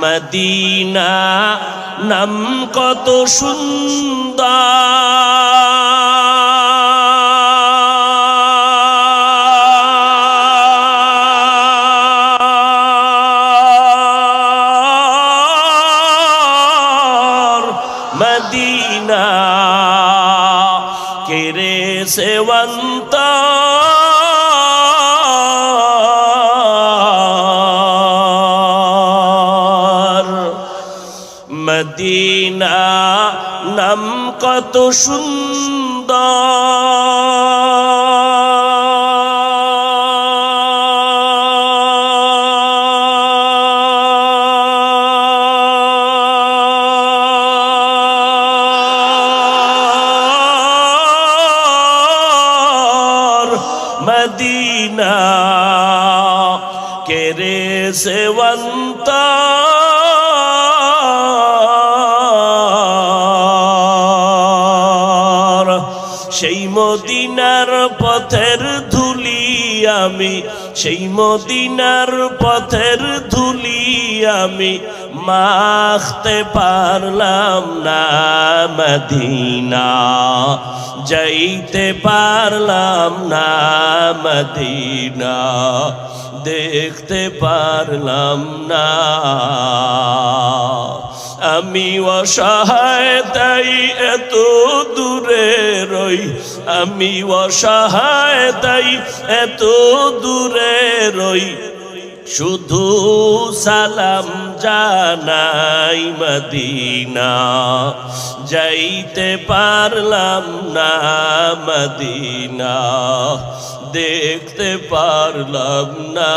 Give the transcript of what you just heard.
Medina নাম কত সুন্দর মদিনা কেরে সেবন্ত মদিনা নাম কত সুন্দর মদিনা কেরে সেবন্ত সেই মদিনার পথের ধুলি আমি, সেই মদিনার পথের ধুলি আমি মাখতে পারলাম না মদিনা, যাইতে পারলাম না মদিনা, দেখতে পারলাম না। আমি অসহায় তাই এত দূরে রই, আমি অসহায় তাই এত দূরে রই, শুধু সালাম জানাই মদিনা, যাইতে পারলাম না মদিনা, দেখতে পারলাম না।